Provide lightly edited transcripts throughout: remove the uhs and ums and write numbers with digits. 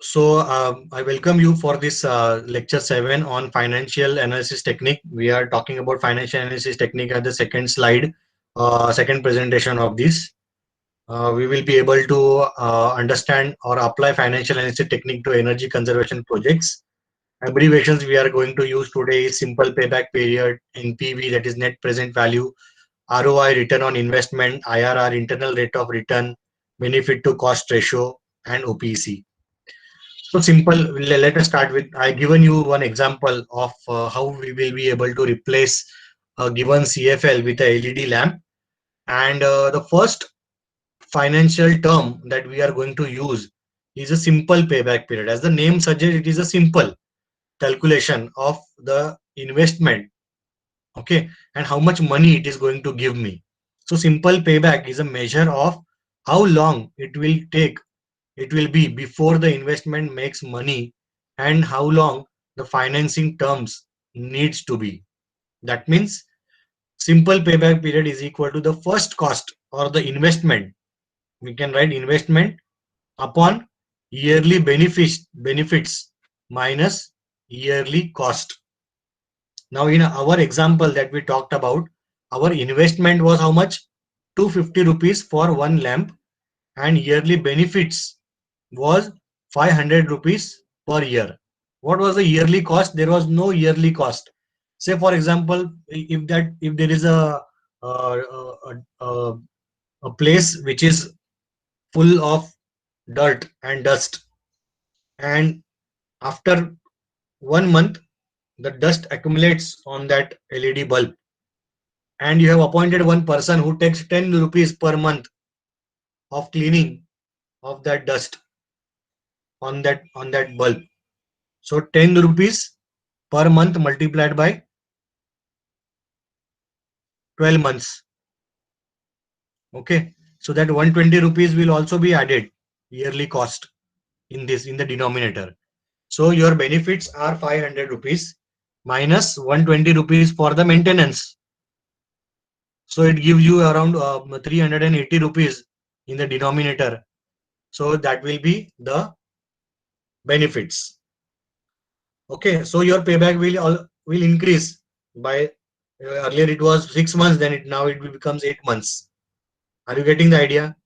I welcome you for this lecture 7 on financial analysis technique. We are talking about financial analysis technique at the second slide, second presentation of this. We will be able to understand or apply financial analysis technique to energy conservation projects. Abbreviations we are going to use today is simple payback period, NPV, that is net present value, ROI, return on investment, IRR, internal rate of return, benefit to cost ratio, and OPC. So simple. Let us start with. I given you one example of how we will be able to replace a given CFL with a LED lamp. And the first financial term that we are going to use is a simple payback period. As the name suggests, it is a simple calculation of the investment. Okay, and how much money it is going to give me. So simple payback is a measure of how long it will be before the investment makes money and how long the financing terms needs to be. That means simple payback period is equal to the first cost or the investment. We can write investment upon yearly benefits minus yearly cost. Now in our example that we talked about, our investment was how much? 250 rupees for one lamp, and yearly benefits was 500 rupees per year. What was the yearly cost? There was no yearly cost. Say for example, if there is uh, a, a, a place which is full of dirt and dust, and after 1 month the dust accumulates on that LED bulb, and you have appointed one person who takes 10 rupees per month of cleaning of that dust on that bulb. So 10 rupees per month multiplied by 12 months. Okay. So that 120 rupees will also be added yearly cost in the denominator. So your benefits are 500 rupees minus 120 rupees for the maintenance. So it gives you around 380 rupees in the denominator. So that will be the benefits. Okay. So your payback will increase by earlier it was 6 months, then now it becomes 8 months. Are you getting the idea?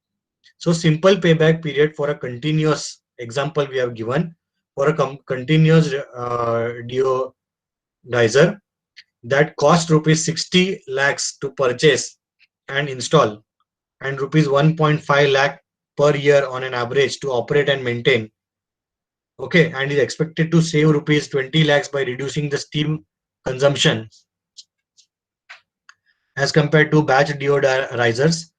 So simple payback period for a continuous example we have given for a continuous deodizer that cost rupees 60 lakhs to purchase and install, and rupees 1.5 lakh per year on an average to operate and maintain. Okay, and is expected to save rupees 20 lakhs by reducing the steam consumption as compared to batch deodorizers,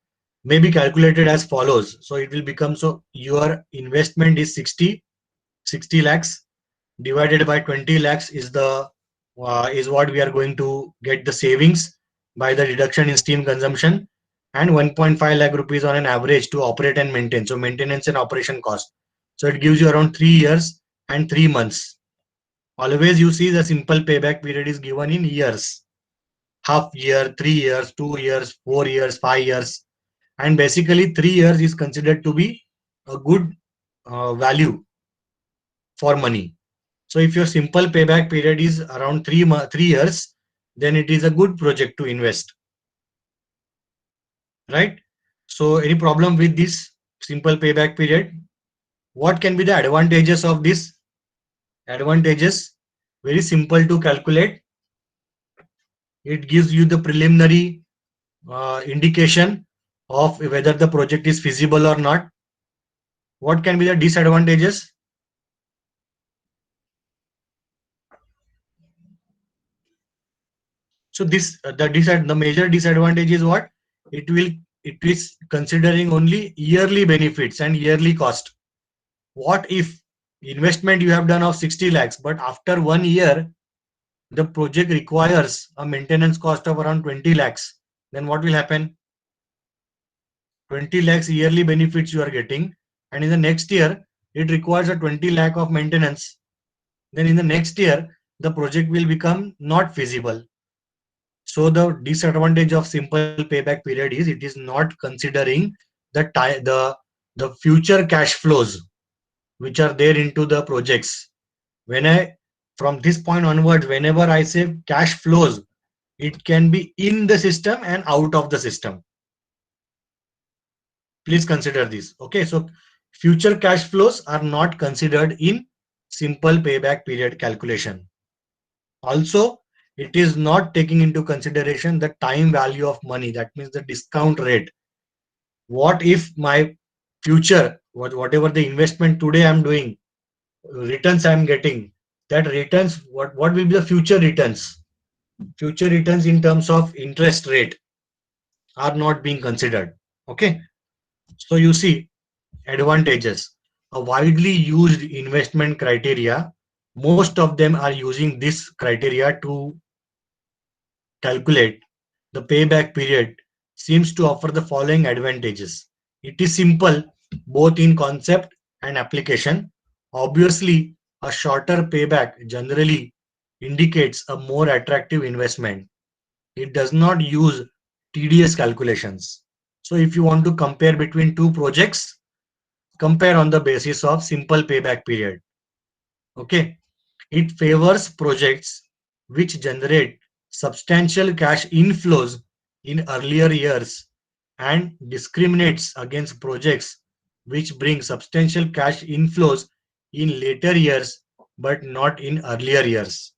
may be calculated as follows. So it will become, so your investment is 60 lakhs divided by 20 lakhs is what we are going to get the savings by the reduction in steam consumption, and 1.5 lakh rupees on an average to operate and maintain. So maintenance and operation cost. So it gives you around 3 years and 3 months. Always you see the simple payback period is given in years. Half year, 3 years, 2 years, 4 years, 5 years, and basically 3 years is considered to be a good value for money. So if your simple payback period is around 3 years, then it is a good project to invest, right? So any problem with this simple payback period? What can be the advantages of this? Advantages, very simple to calculate. It gives you the preliminary indication of whether the project is feasible or not. What can be the disadvantages? So this the major disadvantage is what? It is considering only yearly benefits and yearly cost. What if investment you have done of 60 lakhs, but after 1 year the project requires a maintenance cost of around 20 lakhs? Then what will happen? 20 lakhs yearly benefits you are getting, and in the next year it requires a 20 lakh of maintenance. Then in the next year the project will become not feasible. So the disadvantage of simple payback period is it is not considering the future cash flows. which are there into the projects. From this point onwards, whenever I say cash flows, it can be in the system and out of the system. Please consider this. Okay, so future cash flows are not considered in simple payback period calculation. Also, it is not taking into consideration the time value of money, that means the discount rate. What if my future, whatever the investment today I'm doing, returns I'm getting, that returns, what will be the future returns? Future returns in terms of interest rate are not being considered. Okay, so you see advantages. A widely used investment criteria, most of them are using this criteria to calculate the payback period, seems to offer the following advantages. It is simple both in concept and application. Obviously, a shorter payback generally indicates a more attractive investment. It does not use tedious calculations. So if you want to compare between two projects, compare on the basis of simple payback period. Okay. It favors projects which generate substantial cash inflows in earlier years and discriminates against projects which bring substantial cash inflows in later years but not in earlier years.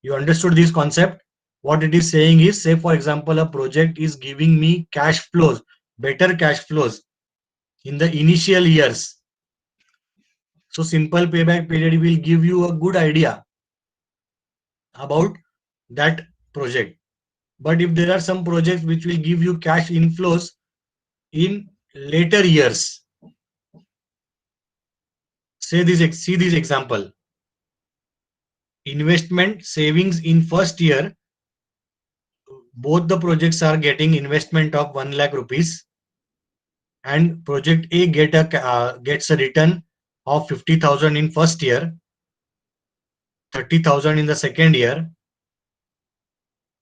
You understood this concept? What it is saying is, say for example, a project is giving me cash flows, better cash flows in the initial years. So simple payback period will give you a good idea about that project. But if there are some projects which will give you cash inflows in later years, see this example. Investment savings in first year, both the projects are getting investment of 1 lakh rupees, and project A gets a return of 50,000 in first year, 30,000 in the second year,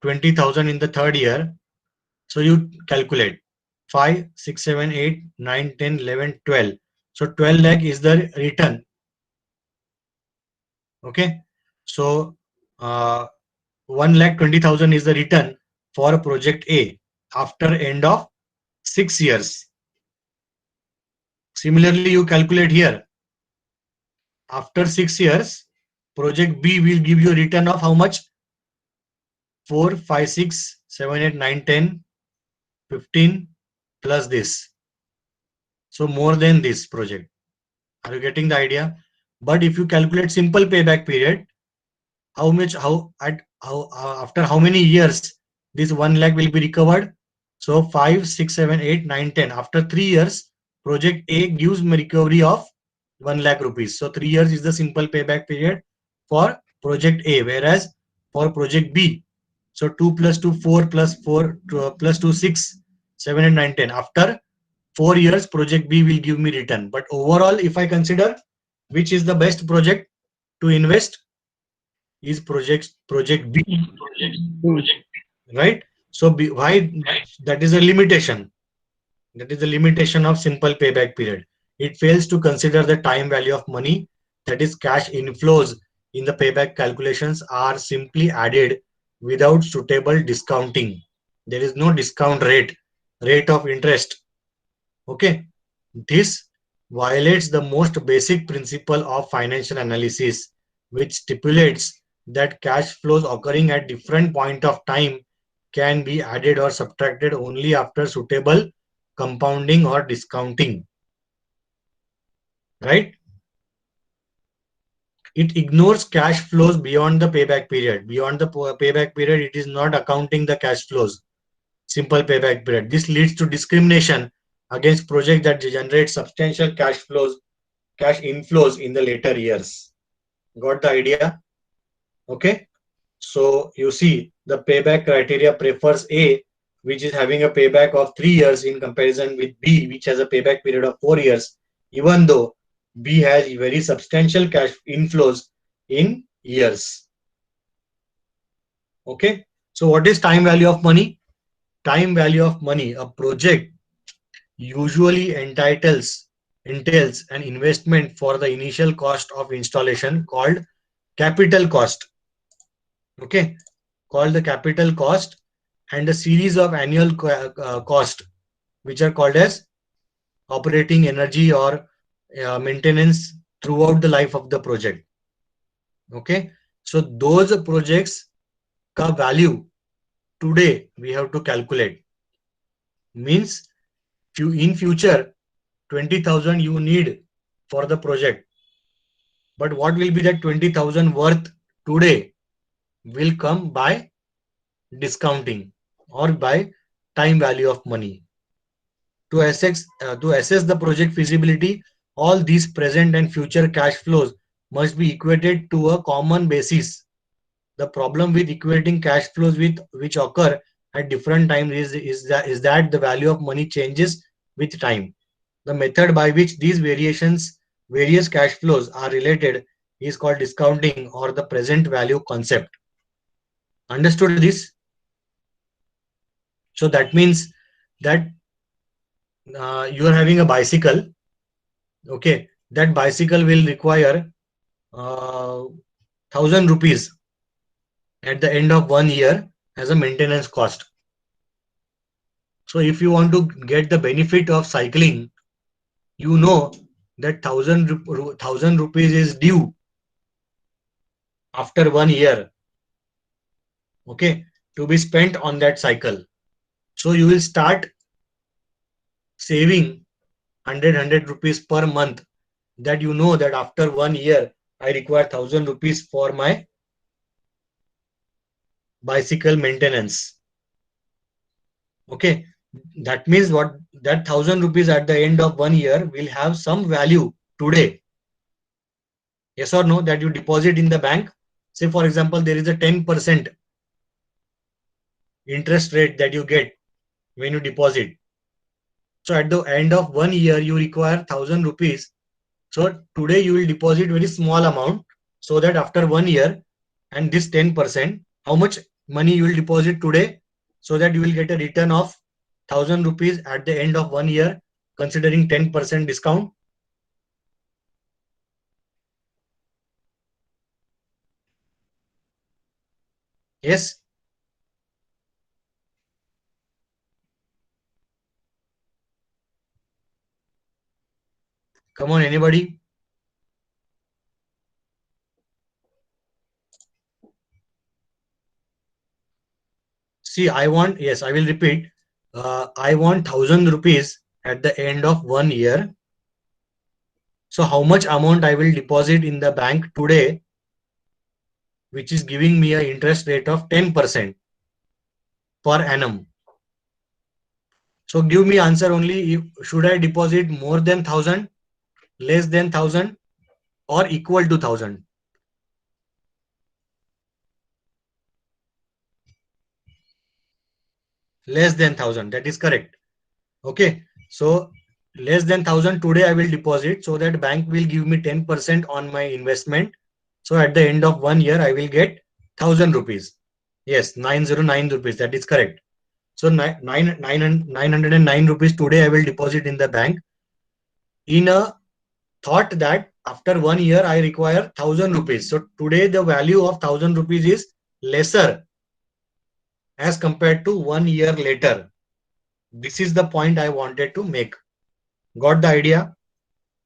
20,000 in the third year. So you calculate 5, 6, 7, 8, 9, 10, 11, 12. So 12 lakh is the return. Okay. So 1,20,000 is the return for project A after end of 6 years. Similarly, you calculate here. After 6 years, project B will give you a return of how much? 4, 5, 6, 7, 8, 9, 10, 15 plus this. So more than this project. Are you getting the idea? But if you calculate simple payback period, how much, after how many years this 1 lakh will be recovered? So 5, 6, 7, 8, 9, 10. After 3 years, project A gives me recovery of 1 lakh rupees. So 3 years is the simple payback period for project A, whereas for project B, so 2 plus 2, 4 plus 4 plus 2, 6, 7 and 9, 10. After 4 years, project B will give me return. But overall, if I consider which is the best project to invest, is project B, right? So why? That is a limitation. That is the limitation of simple payback period. It fails to consider the time value of money, that is cash inflows in the payback calculations are simply added without suitable discounting. There is no discount rate of interest. Okay. This violates the most basic principle of financial analysis, which stipulates that cash flows occurring at different point of time can be added or subtracted only after suitable compounding or discounting. Right? It ignores cash flows beyond the payback period. Beyond the payback period, it is not accounting the cash flows. Simple payback period. This leads to discrimination against projects that generate substantial cash inflows in the later years. Got the idea? Okay. So you see the payback criteria prefers A, which is having a payback of 3 years in comparison with B, which has a payback period of 4 years, even though B has very substantial cash inflows in years. Okay. So what is time value of money? Time value of money, a project usually entitles entails an investment for the initial cost of installation called capital cost. Okay, called the capital cost, and a series of annual cost which are called as operating energy or maintenance throughout the life of the project. Okay, so those projects ka value today we have to calculate. Means in future 20,000 you need for the project, but what will be that 20,000 worth today will come by discounting or by time value of money. To assess the project feasibility, all these present and future cash flows must be equated to a common basis. The problem with equating cash flows with which occur at different times is that the value of money changes with time. The method by which these various cash flows are related is called discounting or the present value concept. Understood this? So that means that you are having a bicycle. Okay, that bicycle will require 1,000 rupees at the end of 1 year as a maintenance cost. So if you want to get the benefit of cycling, you know that 1,000 rupees is due after 1 year, okay, to be spent on that cycle. So you will start saving 100 rupees per month, that you know that after 1 year I require 1,000 rupees for my bicycle maintenance. Okay, that means what, that 1,000 rupees at the end of 1 year will have some value today. Yes or no? That you deposit in the bank. Say for example, there is a 10% interest rate that you get when you deposit. So at the end of 1 year, you require 1,000 rupees. So today you will deposit very small amount, so that after 1 year and this 10%, how much money you will deposit today, so that you will get a return of 1,000 rupees at the end of 1 year, considering 10% discount. Yes, come on, anybody? See, yes, I will repeat. I want 1,000 rupees at the end of 1 year. So how much amount I will deposit in the bank today, which is giving me an interest rate of 10% per annum. So give me answer only, if should I deposit more than 1,000, less than 1,000, or equal to 1,000? Less than 1,000. That is correct. Okay. So less than 1,000 today I will deposit, so that bank will give me 10% on my investment. So at the end of 1 year, I will get 1,000 rupees. Yes, 909 rupees. That is correct. So 909 rupees today I will deposit in the bank, in a thought that after 1 year I require 1,000 rupees. So today the value of 1,000 rupees is lesser as compared to 1 year later. This is the point I wanted to make. Got the idea?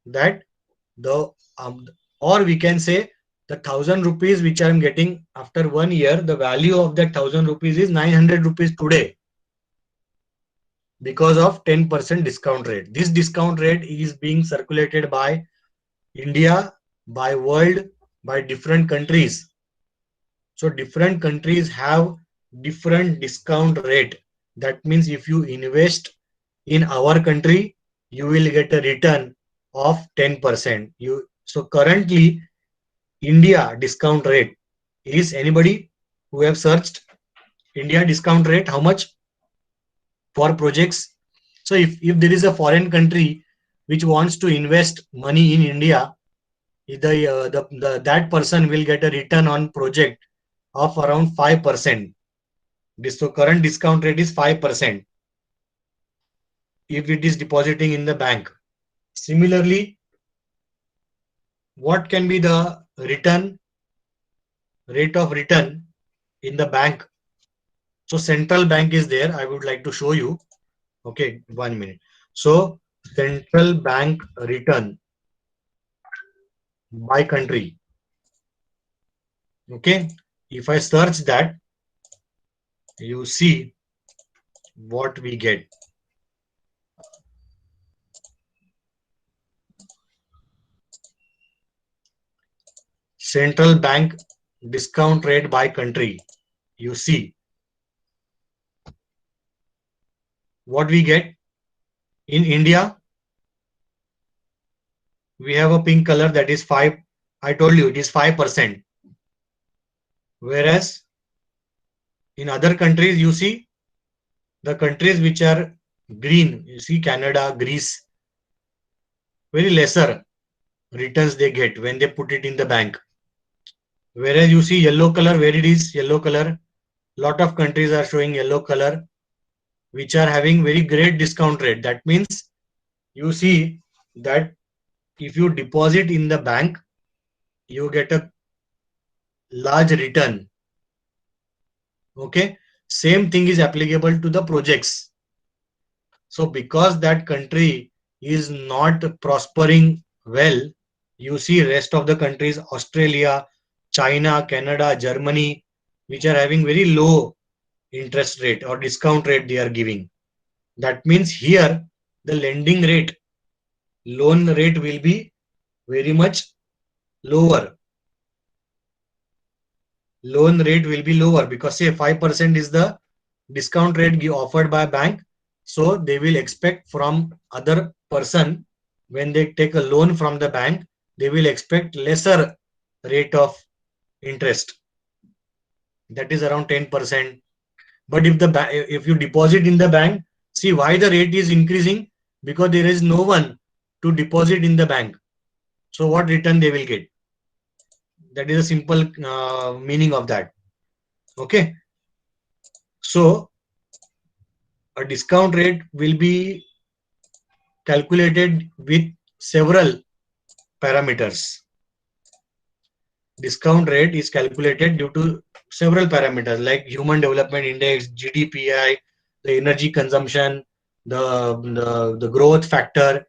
That the or we can say the 1,000 rupees which I am getting after 1 year, the value of that 1,000 rupees is 900 rupees today, because of 10% discount rate. This discount rate is being circulated by India, by world, by different countries. So different countries have different discount rate. That means if you invest in our country, you will get a return of 10%. So currently India discount rate is, anybody who have searched India discount rate, how much for projects? So if there is a foreign country which wants to invest money in India, that person will get a return on project of around 5%. This so current discount rate is 5% if it is depositing in the bank. Similarly, what can be the rate of return in the bank? So central bank is there. I would like to show you. Okay, 1 minute. So central bank return by country. Okay, if I search that, you see what we get. Central bank discount rate by country. You see what we get. In India, we have a pink color that is 5. I told you it is 5%. Whereas in other countries, you see the countries which are green, you see Canada, Greece, very lesser returns they get when they put it in the bank. Whereas you see yellow color, where it is yellow color, lot of countries are showing yellow color, which are having very great discount rate. That means you see that if you deposit in the bank, you get a large return. Okay, same thing is applicable to the projects. So because that country is not prospering well, you see rest of the countries, Australia, China, Canada, Germany, which are having very low interest rate or discount rate they are giving. That means here the lending rate, loan rate will be very much lower. Loan rate will be lower because say 5% is the discount rate offered by bank. So they will expect from other person when they take a loan from the bank, they will expect lesser rate of interest. That is around 10%. But if you deposit in the bank, see why the rate is increasing, because there is no one to deposit in the bank. So what return they will get? That is a simple meaning of that. Okay. So a discount rate will be calculated with several parameters. Discount rate is calculated due to several parameters like Human Development Index, GDPI, the energy consumption, the growth factor,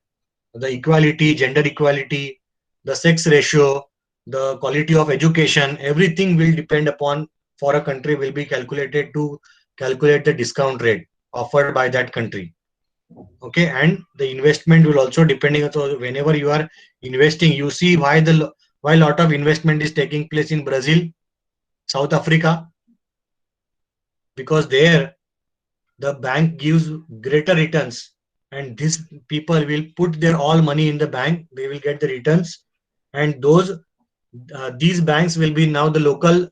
the equality, gender equality, the sex ratio, the quality of education. Everything will depend upon, for a country will be calculated to calculate the discount rate offered by that country. Okay, and the investment will also depending on, so whenever you are investing, you see why a lot of investment is taking place in Brazil, South Africa, because there the bank gives greater returns, and these people will put their all money in the bank, they will get the returns, and these banks will be now the local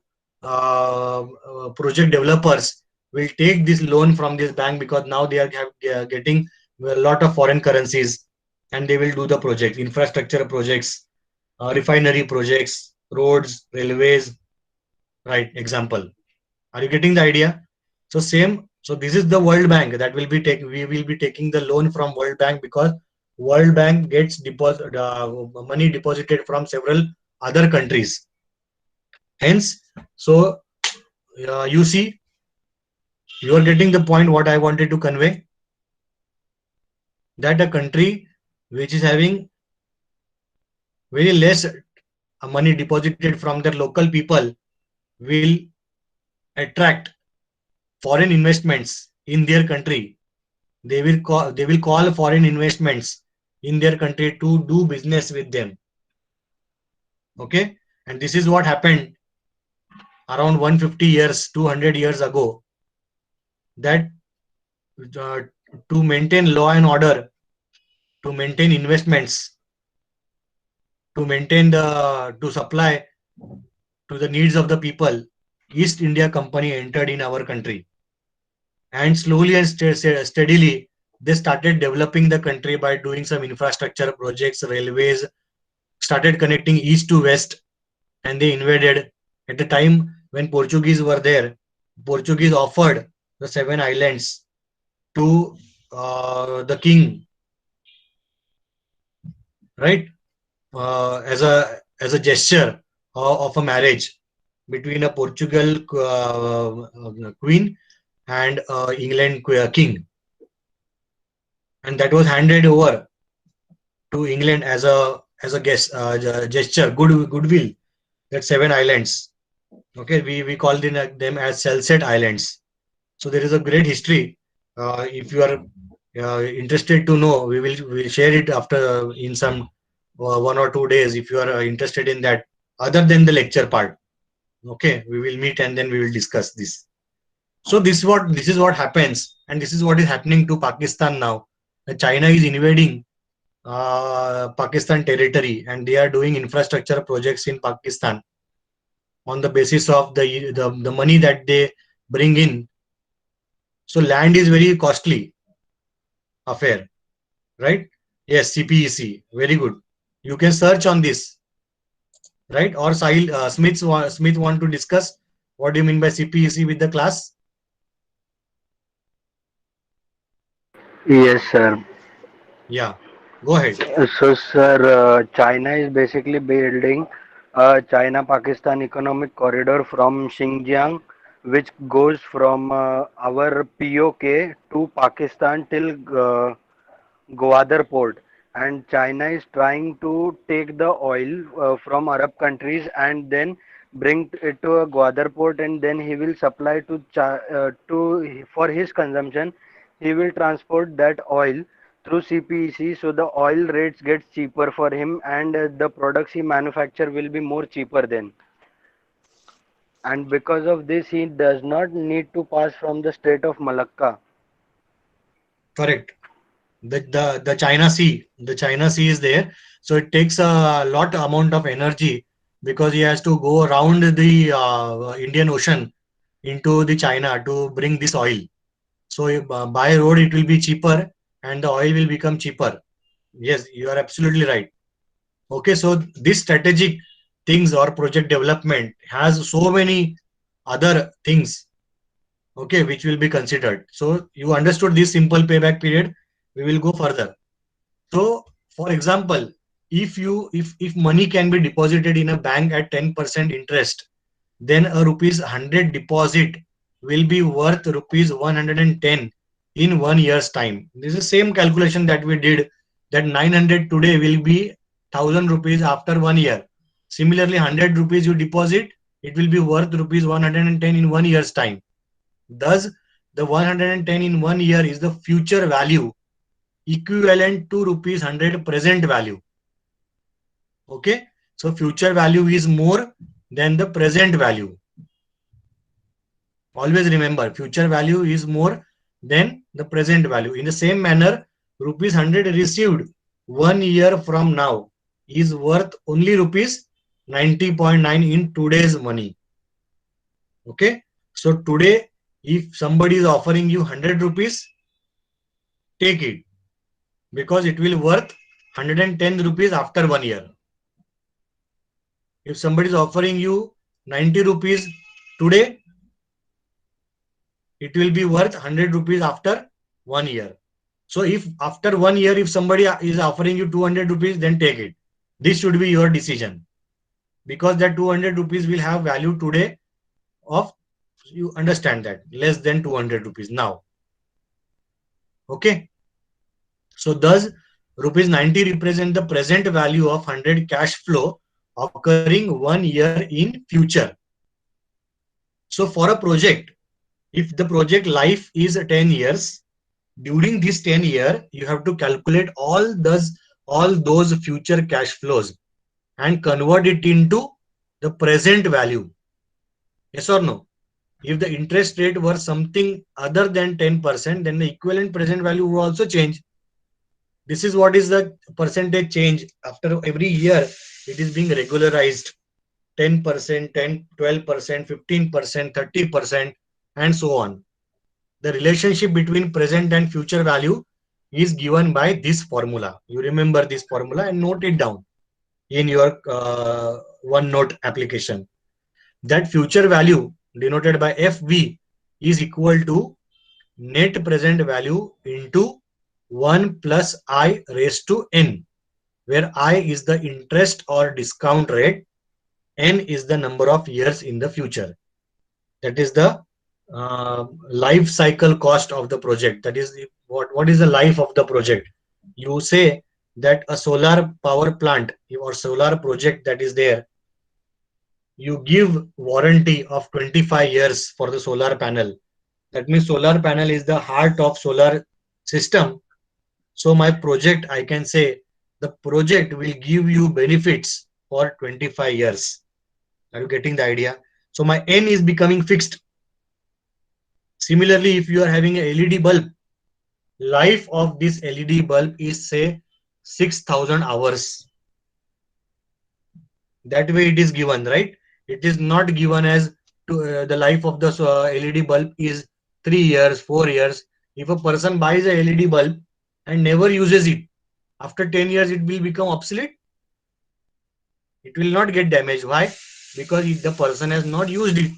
project developers will take this loan from this bank, because now they are getting a lot of foreign currencies, and they will do the project, infrastructure projects, refinery projects, roads, railways, right? Example. Are you getting the idea? So same. So this is the World Bank that will be taking. We will be taking the loan from World Bank, because World Bank gets money deposited from several other countries. Hence, so you see, you are getting the point what I wanted to convey, that a country which is having very less money deposited from their local people will attract foreign investments in their country. They will call foreign investments in their country to do business with them. Okay, and this is what happened around 150 years, 200 years ago, that uh, to maintain law and order, to maintain investments, to supply to the needs of the people, East India Company entered in our country, and slowly and steadily they started developing the country by doing some infrastructure projects, railways, started connecting east to west, and they invaded. At the time when Portuguese were there, Portuguese offered the seven islands to the king, right? As a gesture of a marriage between a Portugal queen and England king, and that was handed over to England as a gesture, goodwill. That seven islands. Okay, we call them as Salsette Islands. So there is a great history. If you are interested to know, we'll share it after in some 1 or 2 days. If you are interested in that, other than the lecture part, okay, we will meet and then we will discuss this. So this is what happens, and this is what is happening to Pakistan now. China is invading Pakistan territory, and they are doing infrastructure projects in Pakistan on the basis of the money that they bring in. So land is very costly affair, right? Yes, CPEC, very good. You can search on this, right? Or Sahil Smith want to discuss what do you mean by CPEC with the class? Yes, sir. Yeah, go ahead. So, sir, China is basically building a China-Pakistan economic corridor from Xinjiang, which goes from our POK to Pakistan till Gwadar port. And China is trying to take the oil from Arab countries and then bring it to a Gwadar port, and then he will supply to for his consumption. He will transport that oil through CPEC, so the oil rates gets cheaper for him, and the products he manufacture will be more cheaper then. And because of this, he does not need to pass from the state of Malacca. Correct. The China Sea is there, so it takes a lot amount of energy because he has to go around the Indian Ocean into the China to bring this oil. So by road it will be cheaper and the oil will become cheaper. Yes, you are absolutely right. Okay, so this strategic things or project development has so many other things, okay, which will be considered. So you understood this simple payback period. We will go further. So, for example, if money can be deposited in a bank at 10% interest, then a rupees 100 deposit will be worth rupees 110 in 1 year's time. This is the same calculation that we did, that 900 today will be 1000 rupees after 1 year. Similarly, 100 rupees you deposit, it will be worth rupees 110 in 1 year's time. Thus, the 110 in 1 year is the future value equivalent to rupees 100 present value. Okay, so future value is more than the present value. Always remember, future value is more than the present value. In the same manner, rupees 100 received 1 year from now is worth only rupees 90.9 in today's money. Okay, so today, if somebody is offering you 100 rupees, take it, because it will worth 110 rupees after 1 year. If somebody is offering you 90 rupees today, it will be worth 100 rupees after 1 year. So if after 1 year, if somebody is offering you 200 rupees, then take it. This should be your decision, because that 200 rupees will have value today of, you understand that, less than 200 rupees now. Okay. So thus rupees 90 represent the present value of 100 cash flow occurring 1 year in future. So for a project, if the project life is 10 years, during this 10 year, you have to calculate all those future cash flows and convert it into the present value. Yes or no? If the interest rate were something other than 10%, then the equivalent present value will also change. This is what is the percentage change after every year. It is being regularized: 10%, 10, 12%, 15%, 30%, and so on. The relationship between present and future value is given by this formula. You remember this formula and note it down in your OneNote application. That future value, denoted by FV, is equal to net present value into 1 plus I raised to n. where I is the interest or discount rate, N is the number of years in the future. That is the life cycle cost of the project. That is what is the life of the project. You say that a solar power plant or solar project that is there, you give warranty of 25 years for the solar panel. That means solar panel is the heart of solar system. So my project, I can say the project will give you benefits for 25 years. Are you getting the idea? So my N is becoming fixed. Similarly, if you are having a LED bulb, life of this LED bulb is say 6,000 hours. That way it is given, right? It is not given as to, the life of the LED bulb is 3 years, 4 years. If a person buys a LED bulb and never uses it, after 10 years it will become obsolete. It will not get damaged. Why? Because if the person has not used it.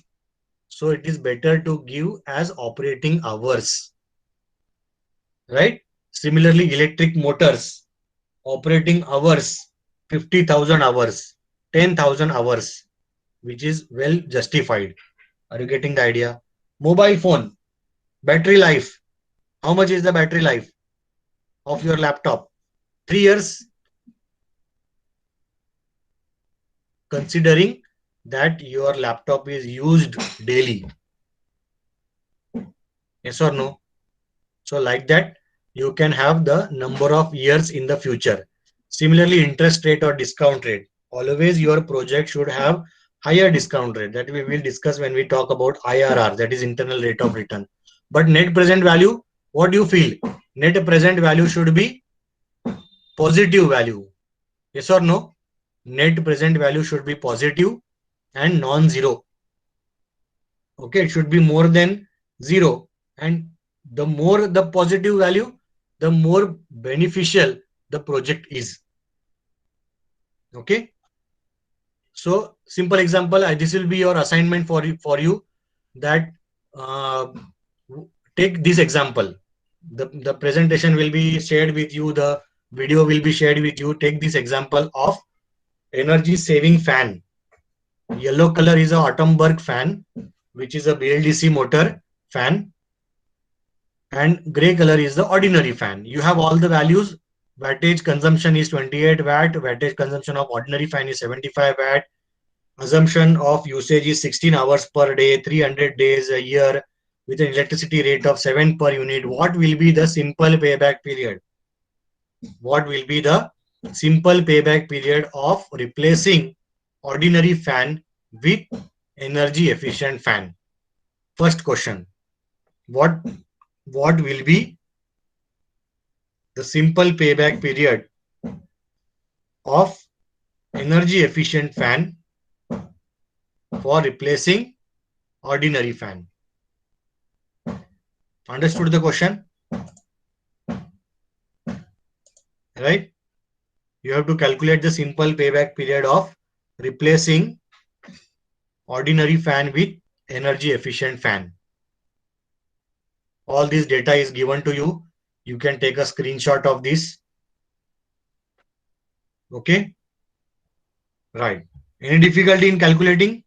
So it is better to give as operating hours, right? Similarly, electric motors, operating hours, 50,000 hours, 10,000 hours, which is well justified. Are you getting the idea? Mobile phone, battery life. How much is the battery life of your laptop? 3 years, considering that your laptop is used daily. Yes or no? So like that, you can have the number of years in the future. Similarly, interest rate or discount rate. Always your project should have higher discount rate. That we will discuss when we talk about IRR, that is internal rate of return. But net present value, what do you feel? Net present value should be positive value. Yes or no? Net present value should be positive and non-zero. Okay, it should be more than zero. And the more the positive value, the more beneficial the project is. Okay, so simple example, this will be your assignment for you, that uh, take this example. The presentation will be shared with you, the video will be shared with you. Take this example of energy saving fan. Yellow color is a Atomberg fan, which is a BLDC motor fan, and gray color is the ordinary fan. You have all the values. Wattage consumption is 28 watt. Wattage consumption of ordinary fan is 75 watt. Assumption of usage is 16 hours per day, 300 days a year, with an electricity rate of 7 per unit. What will be the simple payback period? What will be the simple payback period of replacing ordinary fan with energy efficient fan? First question. What what will be the simple payback period of energy efficient fan for replacing ordinary fan? Understood the question, right? You have to calculate the simple payback period of replacing ordinary fan with energy efficient fan. All this data is given to you. You can take a screenshot of this. Okay, right. Any difficulty in calculating?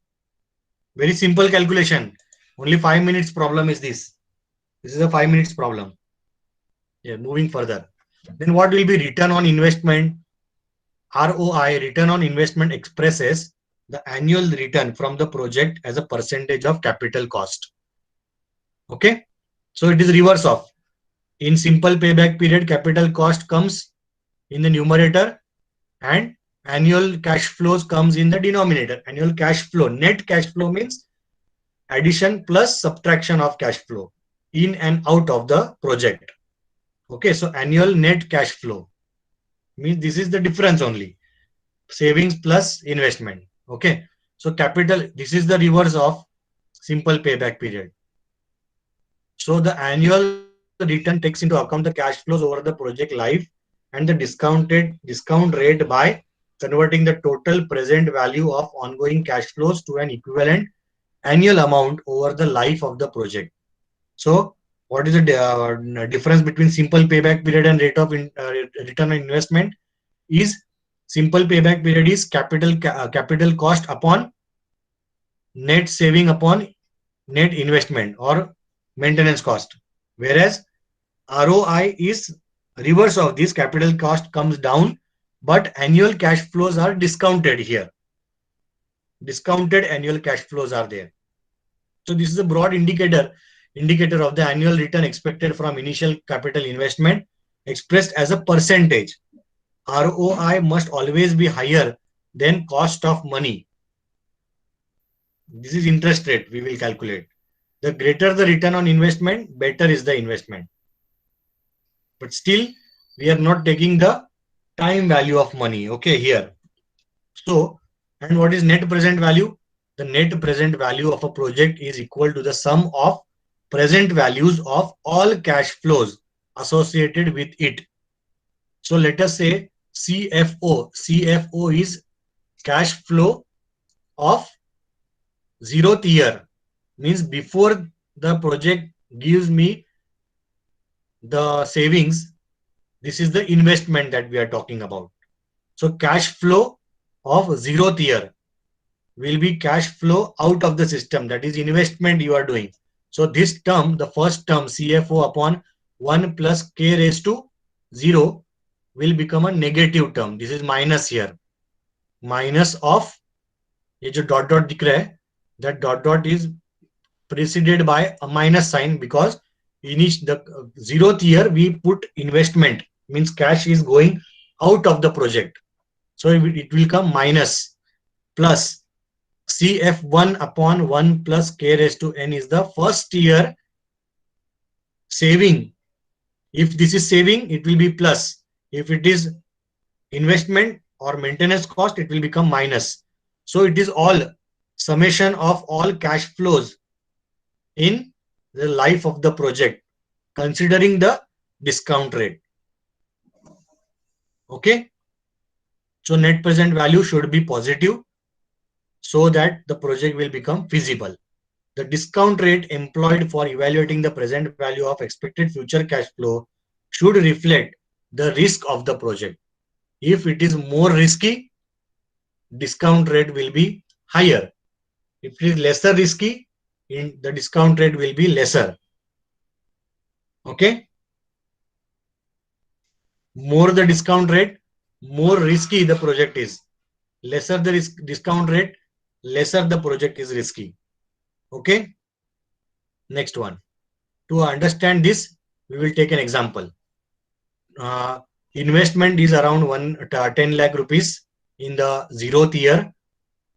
Very simple calculation. Only 5 minutes problem is this. This is a 5 minutes problem. Yeah, moving further. Then what will be return on investment? ROI, return on investment, expresses the annual return from the project as a percentage of capital cost. Okay, so it is reverse of. In simple payback period, capital cost comes in the numerator and annual cash flows comes in the denominator. Annual cash flow, net cash flow means addition plus subtraction of cash flow in and out of the project. Okay, so annual net cash flow means this is the difference only. Savings plus investment. Okay, so capital, this is the reverse of simple payback period. So the annual return takes into account the cash flows over the project life and the discount rate by converting the total present value of ongoing cash flows to an equivalent annual amount over the life of the project. So what is the difference between simple payback period and rate of return on investment is Simple payback period is capital cost upon net saving upon net investment or maintenance cost. Whereas ROI is reverse of this, capital cost comes down, but annual cash flows are discounted here. Discounted annual cash flows are there. So this is a broad indicator of the annual return expected from initial capital investment expressed as a percentage. ROI must always be higher than cost of money. This is interest rate we will calculate. The greater the return on investment, better is the investment. But still, we are not taking the time value of money, okay, here. So, and what is net present value? The net present value of a project is equal to the sum of present values of all cash flows associated with it. So let us say CFO. CFO is cash flow of 0th year. Means before the project gives me the savings, this is the investment that we are talking about. So cash flow of 0th year will be cash flow out of the system. That is investment you are doing. So this term, the first term CFO upon 1 plus K raised to 0 will become a negative term. This is minus here. Minus of ये जो dot dot दिख रहा है, that dot dot is preceded by a minus sign because in the 0th year we put investment, means cash is going out of the project. So it will come minus plus CF1 upon 1 plus K raised to N is the first year saving. If this is saving, it will be plus. If it is investment or maintenance cost, it will become minus. So it is all summation of all cash flows in the life of the project, considering the discount rate. Okay. So net present value should be positive so that the project will become feasible. The discount rate employed for evaluating the present value of expected future cash flow should reflect the risk of the project. If it is more risky, discount rate will be higher. If it is lesser risky, the discount rate will be lesser. Okay. More the discount rate, more risky the project is. Lesser the discount rate, lesser the project is risky. Okay. Next one. To understand this, we will take an example. Investment is around 10 lakh rupees in the 0th year,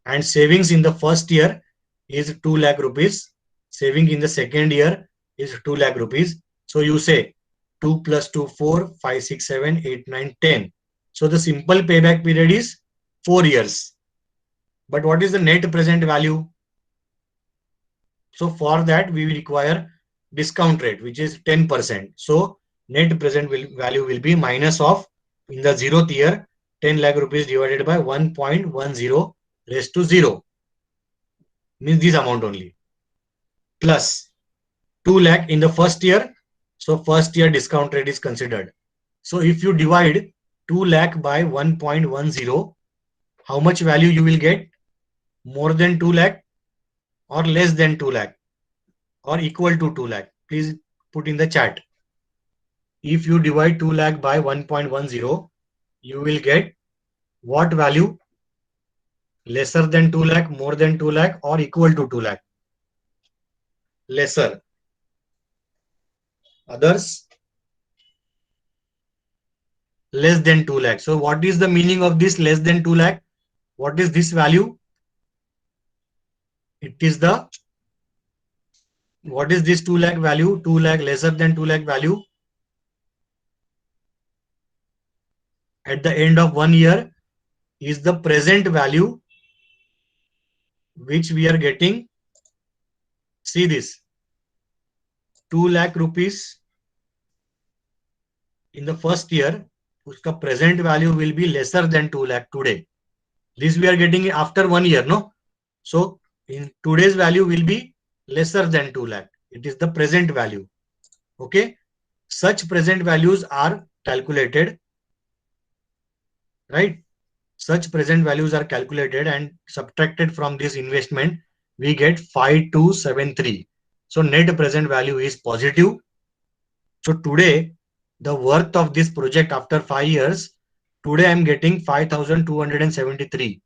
and savings in the first year is 2 lakh rupees. Saving in the second year is 2 lakh rupees. So you say 2 plus 2, 4, 5, 6, 7, 8, 9, 10. So the simple payback period is 4 years. But what is the net present value? So for that, we will require discount rate, which is 10%. So net present value will be minus of, in the 0th year, 10 lakh rupees divided by 1.10 raised to 0. Means this amount only. Plus 2 lakh in the first year. So first year discount rate is considered. So if you divide 2 lakh by 1.10, how much value you will get? More than 2 lakh or less than 2 lakh or equal to 2 lakh? Please put in the chat. If you divide 2 lakh by 1.10, you will get what value? Lesser than 2 lakh, more than 2 lakh, or equal to 2 lakh? Lesser. Others? Less than 2 lakh. So what is the meaning of this less than 2 lakh? What is this value? It is the, what is this 2 lakh value? 2 lakh lesser than 2 lakh value. At the end of 1 year is the present value which we are getting. See this, 2 lakh rupees in the first year, uska present value will be lesser than 2 lakh today. This we are getting after 1 year, no? So in today's value will be lesser than 2 lakh. It is the present value. Okay. Such present values are calculated, right? Such present values are calculated and subtracted from this investment. We get 5273. So net present value is positive. So today, the worth of this project after 5 years, today I'm getting 5273.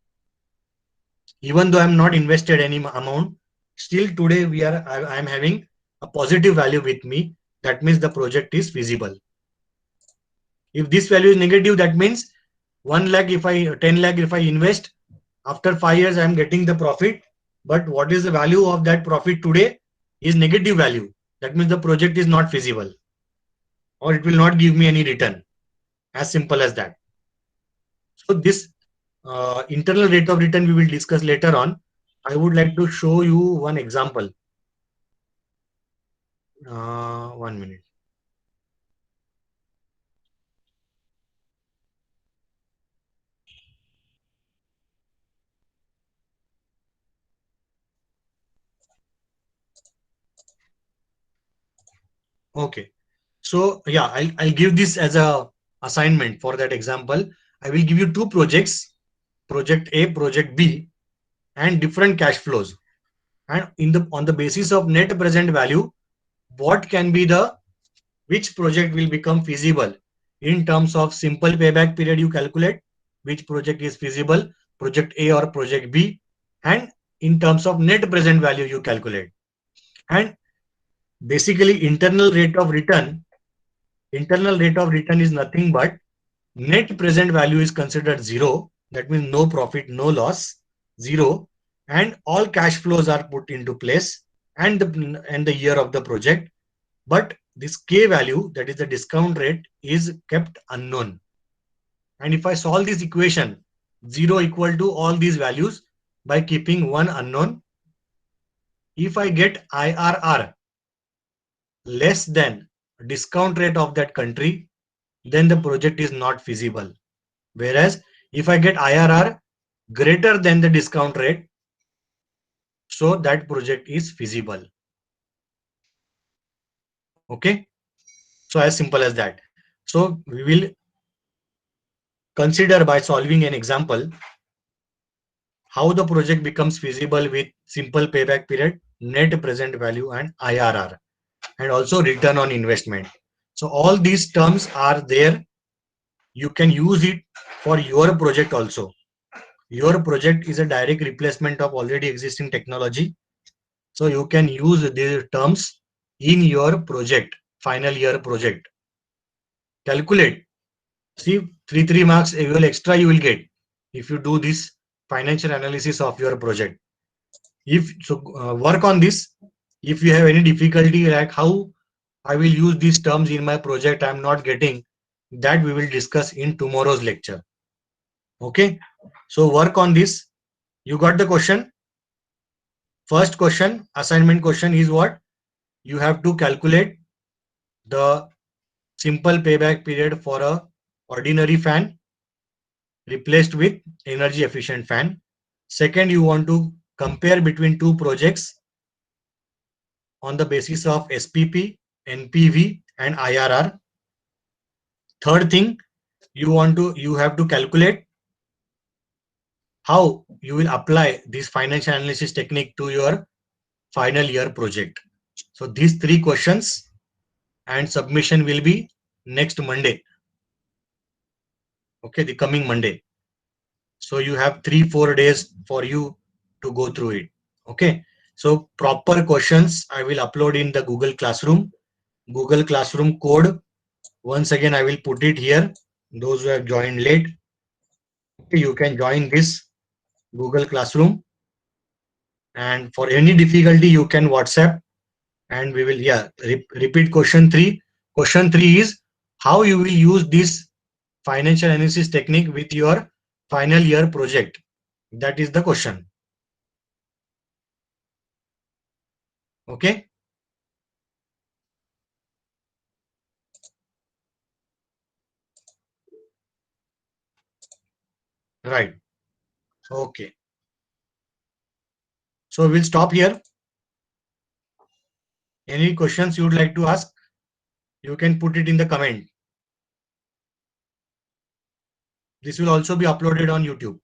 Even though I'm not invested any amount, still today I'm having a positive value with me. That means the project is feasible. If this value is negative, that means 1 lakh, if I 10 lakh, if I invest, after 5 years, I am getting the profit. But what is the value of that profit today is negative value. That means the project is not feasible or it will not give me any return. As simple as that. So this internal rate of return we will discuss later on. I would like to show you one example. 1 minute. Okay. So yeah, I'll give this as a assignment for that example. I will give you two projects, project A, project B, and different cash flows. And on the basis of net present value, what can be the which project will become feasible in terms of simple payback period you calculate, which project is feasible, project A or project B, and in terms of net present value you calculate. And basically internal rate of return is nothing but net present value is considered zero. That means no profit, no loss, zero, and all cash flows are put into place and the year of the project. But this K value, that is the discount rate, is kept unknown. And if I solve this equation, 0 equal to all these values by keeping one unknown, if I get IRR less than discount rate of that country, then the project is not feasible. Whereas if I get IRR greater than the discount rate, so that project is feasible. Okay. So as simple as that. So we will consider by solving an example how the project becomes feasible with simple payback period, net present value, and IRR, and also return on investment. So all these terms are there. You can use it for your project also. Your project is a direct replacement of already existing technology. So you can use these terms in your project, final year project. Calculate. See, 3 marks extra you will get if you do this financial analysis of your project. If so, work on this. If you have any difficulty like how I will use these terms in my project, I'm not getting, that we will discuss in tomorrow's lecture. Okay, so work on this. You got the question? First question, assignment question is what? You have to calculate the simple payback period for a ordinary fan replaced with energy efficient fan. Second, you want to compare between two projects on the basis of SPP, NPV, and IRR. Third thing, you have to calculate how you will apply this financial analysis technique to your final year project. So these three questions and submission will be next Monday. Okay, the coming Monday. So you have 3-4 days for you to go through it. Okay, so proper questions I will upload in the Google Classroom. Google Classroom code, once again I will put it here. Those who have joined late, okay, you can join this Google Classroom, and for any difficulty you can WhatsApp, and we will repeat question 3. Question 3 is how you will use this financial analysis technique with your final year project. That is the question. Okay. Right. Okay. So we'll stop here. Any questions you would like to ask, you can put it in the comment. This will also be uploaded on YouTube.